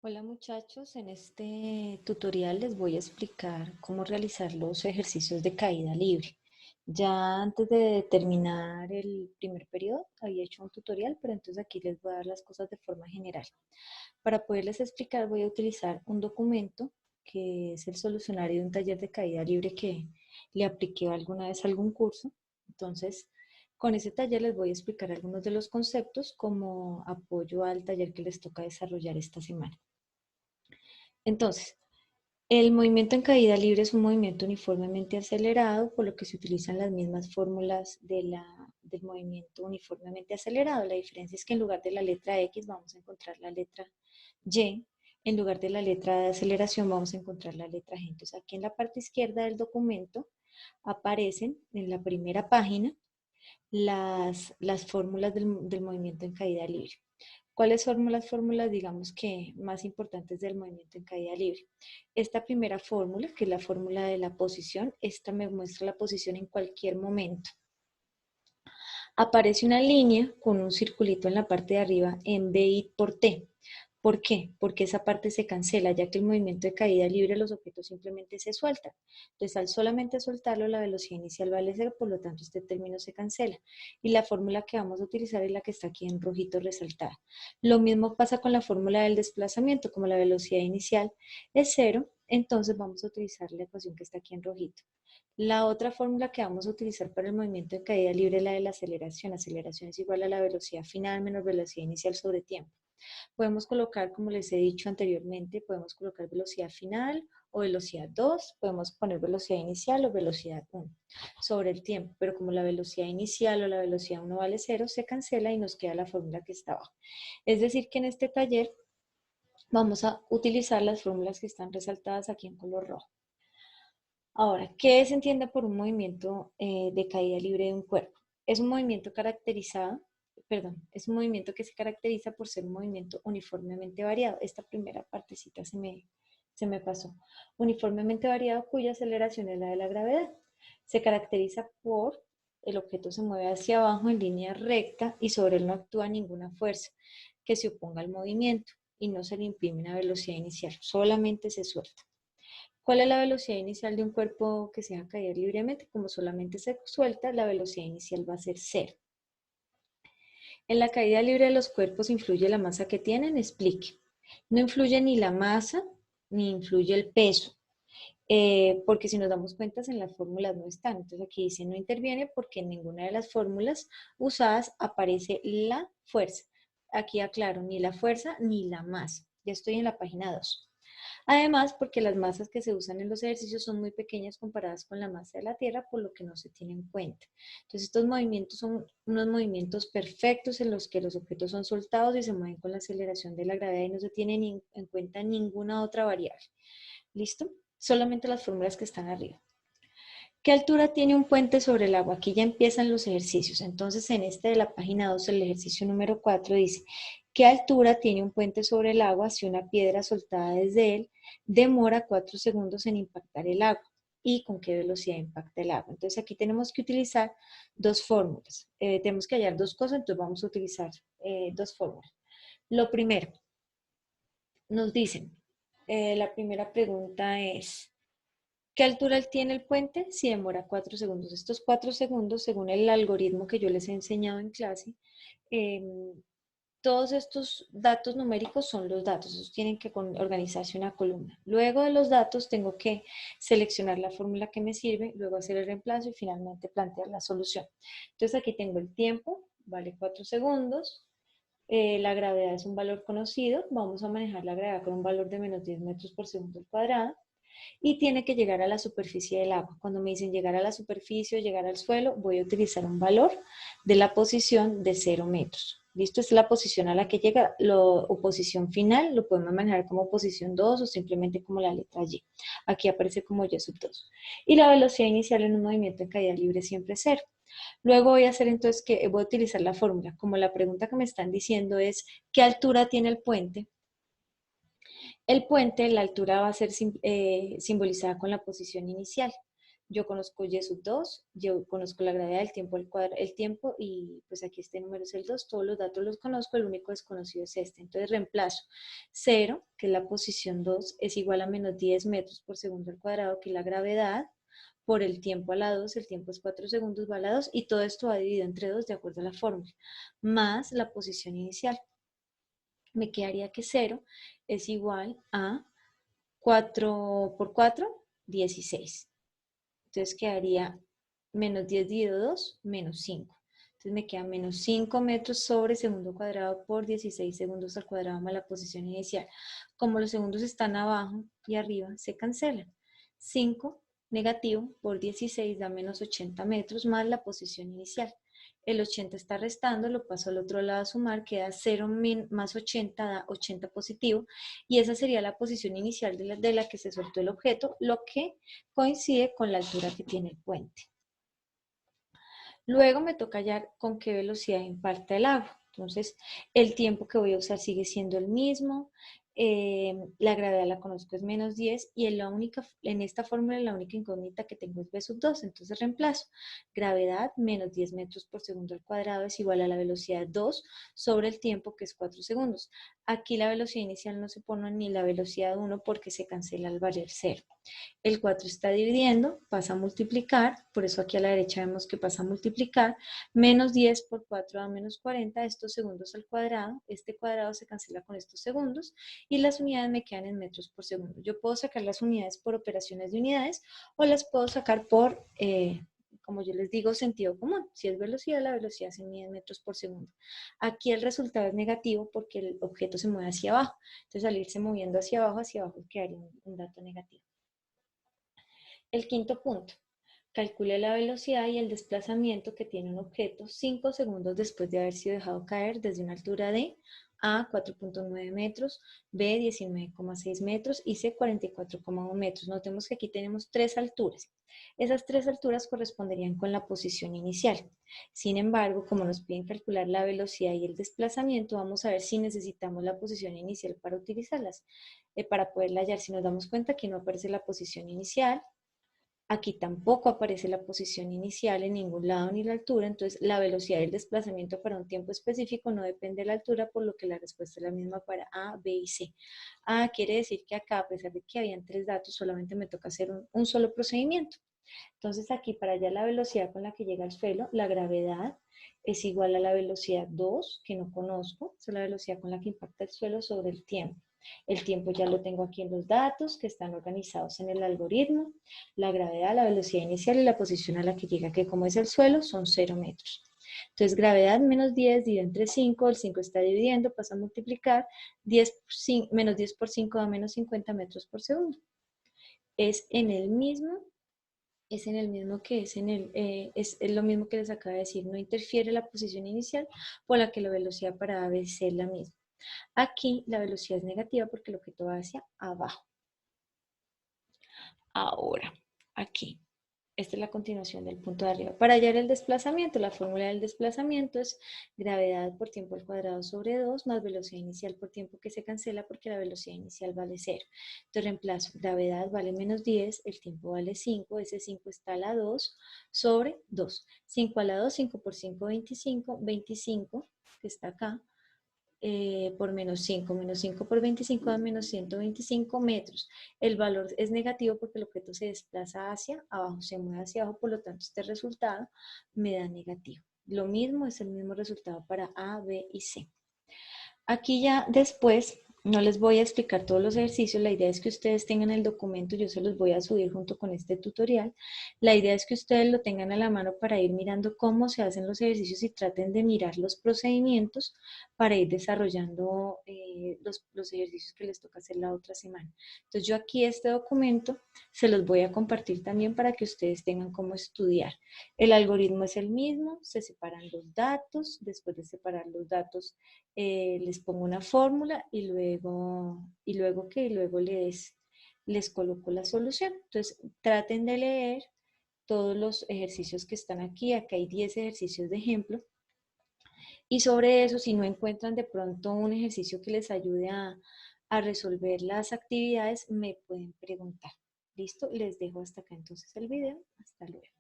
Hola muchachos, en este tutorial les voy a explicar cómo realizar los ejercicios de caída libre. Ya antes de terminar el primer periodo había hecho un tutorial, pero entonces aquí les voy a dar las cosas de forma general. Para poderles explicar voy a utilizar un documento que es el solucionario de un taller de caída libre que le apliqué alguna vez a algún curso. Entonces, con ese taller les voy a explicar algunos de los conceptos como apoyo al taller que les toca desarrollar esta semana. Entonces, el movimiento en caída libre es un movimiento uniformemente acelerado, por lo que se utilizan las mismas fórmulas del movimiento uniformemente acelerado. La diferencia es que en lugar de la letra X vamos a encontrar la letra Y, en lugar de la letra de aceleración vamos a encontrar la letra G. Entonces, aquí en la parte izquierda del documento aparecen en la primera página las fórmulas del movimiento en caída libre. ¿Cuáles son las fórmulas, digamos que, más importantes del movimiento en caída libre? Esta primera fórmula, que es la fórmula de la posición, esta me muestra la posición en cualquier momento. Aparece una línea con un circulito en la parte de arriba en BI por T. ¿Por qué? Porque esa parte se cancela, ya que el movimiento de caída libre los objetos simplemente se sueltan. Entonces, al solamente soltarlo, la velocidad inicial vale cero, por lo tanto, este término se cancela. Y la fórmula que vamos a utilizar es la que está aquí en rojito resaltada. Lo mismo pasa con la fórmula del desplazamiento, como la velocidad inicial es cero, entonces vamos a utilizar la ecuación que está aquí en rojito. La otra fórmula que vamos a utilizar para el movimiento de caída libre es la de la aceleración. Aceleración es igual a la velocidad final menos velocidad inicial sobre tiempo. Podemos colocar, como les he dicho anteriormente, podemos colocar velocidad final o velocidad 2, podemos poner velocidad inicial o velocidad 1 sobre el tiempo, pero como la velocidad inicial o la velocidad 1 vale 0, se cancela y nos queda la fórmula que está abajo. Es decir, que en este taller vamos a utilizar las fórmulas que están resaltadas aquí en color rojo. Ahora, ¿qué se entiende por un movimiento de caída libre de un cuerpo? Es un movimiento caracterizado, perdón, es un movimiento que se caracteriza por ser un movimiento uniformemente variado. Esta primera partecita se me pasó. Uniformemente variado cuya aceleración es la de la gravedad. Se caracteriza por el objeto se mueve hacia abajo en línea recta y sobre él no actúa ninguna fuerza que se oponga al movimiento y no se le imprime una velocidad inicial, solamente se suelta. ¿Cuál es la velocidad inicial de un cuerpo que se deja caer libremente? Como solamente se suelta, la velocidad inicial va a ser cero. En la caída libre de los cuerpos influye la masa que tienen, explique. No influye ni la masa ni influye el peso, porque si nos damos cuenta en las fórmulas no están. Entonces aquí dice no interviene porque en ninguna de las fórmulas usadas aparece la fuerza. Aquí aclaro, ni la fuerza ni la masa. Ya estoy en la página 2. Además, porque las masas que se usan en los ejercicios son muy pequeñas comparadas con la masa de la Tierra, por lo que no se tienen en cuenta. Entonces, estos movimientos son unos movimientos perfectos en los que los objetos son soltados y se mueven con la aceleración de la gravedad y no se tiene en cuenta ninguna otra variable. ¿Listo? Solamente las fórmulas que están arriba. ¿Qué altura tiene un puente sobre el agua? Aquí ya empiezan los ejercicios. Entonces, en este de la página 2, el ejercicio número 4 dice, ¿qué altura tiene un puente sobre el agua si una piedra soltada desde él demora 4 segundos en impactar el agua? ¿Y con qué velocidad impacta el agua? Entonces, aquí tenemos que utilizar dos fórmulas. Tenemos que hallar dos cosas, entonces vamos a utilizar dos fórmulas. Lo primero, nos dicen, la primera pregunta es, ¿qué altura tiene el puente? Si demora 4 segundos. Estos 4 segundos, según el algoritmo que yo les he enseñado en clase, eh, todos estos datos numéricos son los datos, esos tienen que organizarse una columna. Luego de los datos tengo que seleccionar la fórmula que me sirve, luego hacer el reemplazo y finalmente plantear la solución. Entonces aquí tengo el tiempo, vale 4 segundos, la gravedad es un valor conocido, vamos a manejar la gravedad con un valor de menos 10 metros por segundo al cuadrado y tiene que llegar a la superficie del agua. Cuando me dicen llegar a la superficie o llegar al suelo, voy a utilizar un valor de la posición de 0 metros. ¿Listo? Esta es la posición a la que llega, o posición final, lo podemos manejar como posición 2 o simplemente como la letra Y. Aquí aparece como Y sub 2. Y la velocidad inicial en un movimiento en caída libre siempre es 0. Luego voy a hacer entonces que voy a utilizar la fórmula. Como la pregunta que me están diciendo es ¿qué altura tiene el puente? El puente, la altura va a ser simbolizada con la posición inicial. yo conozco y sub 2, yo conozco la gravedad, el tiempo y pues aquí este número es el 2, todos los datos los conozco, el único desconocido es este. Entonces reemplazo 0, que es la posición 2, es igual a menos 10 metros por segundo al cuadrado, que es la gravedad, por el tiempo a la 2, el tiempo es 4 segundos, va a la 2, y todo esto va dividido entre 2 de acuerdo a la fórmula, más la posición inicial. Me quedaría que 0 es igual a 4 por 4, 16. Entonces quedaría menos 10 dividido 2, menos 5. Entonces me queda menos 5 metros sobre segundo cuadrado por 16 segundos al cuadrado más la posición inicial. Como los segundos están abajo y arriba, se cancelan. 5 negativo por 16 da menos 80 metros más la posición inicial. El 80 está restando, lo paso al otro lado a sumar, queda 0 más 80 da 80 positivo, y esa sería la posición inicial de la que se soltó el objeto, lo que coincide con la altura que tiene el puente. Luego me toca hallar con qué velocidad impacta el agua. Entonces, el tiempo que voy a usar sigue siendo el mismo. La gravedad la conozco, es menos 10, y en esta fórmula la única incógnita que tengo es B sub 2, entonces reemplazo. Gravedad menos 10 metros por segundo al cuadrado es igual a la velocidad 2 sobre el tiempo, que es 4 segundos. Aquí la velocidad inicial no se pone ni la velocidad 1 porque se cancela al valer 0. El 4 está dividiendo, pasa a multiplicar, por eso aquí a la derecha vemos que pasa a multiplicar, menos 10 por 4 da menos 40, estos segundos al cuadrado, este cuadrado se cancela con estos segundos, y las unidades me quedan en metros por segundo. Yo puedo sacar las unidades por operaciones de unidades, o las puedo sacar por, como yo les digo, sentido común. Si es velocidad, la velocidad se mide en metros por segundo. Aquí el resultado es negativo porque el objeto se mueve hacia abajo, entonces al irse moviendo hacia abajo quedaría un dato negativo. El quinto punto, calcule la velocidad y el desplazamiento que tiene un objeto 5 segundos después de haber sido dejado caer desde una altura de A 4.9 metros, B 19,6 metros y C 44,1 metros. Notemos que aquí tenemos tres alturas. Esas tres alturas corresponderían con la posición inicial. Sin embargo, como nos piden calcular la velocidad y el desplazamiento, vamos a ver si necesitamos la posición inicial para utilizarlas. Para poderla hallar, si nos damos cuenta que no aparece la posición inicial, aquí tampoco aparece la posición inicial en ningún lado ni la altura, entonces la velocidad del desplazamiento para un tiempo específico no depende de la altura, por lo que la respuesta es la misma para A, B y C. A quiere decir que acá, a pesar de que habían tres datos, solamente me toca hacer un solo procedimiento. Entonces aquí para hallar la velocidad con la que llega el suelo, la gravedad es igual a la velocidad 2, que no conozco, es la velocidad con la que impacta el suelo sobre el tiempo. El tiempo ya lo tengo aquí en los datos que están organizados en el algoritmo. La gravedad, la velocidad inicial y la posición a la que llega, que como es el suelo, son 0 metros. Entonces, gravedad menos 10 dividido entre 5, el 5 está dividiendo, pasa a multiplicar, 10 menos 10 por 5 da menos 50 metros por segundo. Es en el mismo que es lo mismo que les acabo de decir, no interfiere la posición inicial, por la que la velocidad para A, B, C es la misma. Aquí la velocidad es negativa porque el objeto va hacia abajo. Ahora, aquí, esta es la continuación del punto de arriba. Para hallar el desplazamiento, la fórmula del desplazamiento es gravedad por tiempo al cuadrado sobre 2 más velocidad inicial por tiempo, que se cancela porque la velocidad inicial vale 0. Entonces reemplazo, gravedad vale menos 10, el tiempo vale 5, ese 5 está a la 2 sobre 2. 5 a la 2, 5 por 5, 25, 25 que está acá, por menos 5 por 25 da menos 125 metros. El valor es negativo porque el objeto se desplaza hacia abajo, se mueve hacia abajo, por lo tanto este resultado me da negativo. Lo mismo, es el mismo resultado para A, B y C. Aquí ya después no les voy a explicar todos los ejercicios, la idea es que ustedes tengan el documento, yo se los voy a subir junto con este tutorial. La idea es que ustedes lo tengan a la mano para ir mirando cómo se hacen los ejercicios y traten de mirar los procedimientos para ir desarrollando los ejercicios que les toca hacer la otra semana. Entonces yo aquí este documento se los voy a compartir también para que ustedes tengan cómo estudiar. El algoritmo es el mismo, se separan los datos, después de separar los datos les pongo una fórmula y luego les coloco la solución. Entonces traten de leer todos los ejercicios que están aquí. Acá hay 10 ejercicios de ejemplo. Y sobre eso, si no encuentran de pronto un ejercicio que les ayude a resolver las actividades, me pueden preguntar. Listo, les dejo hasta acá entonces el video. Hasta luego.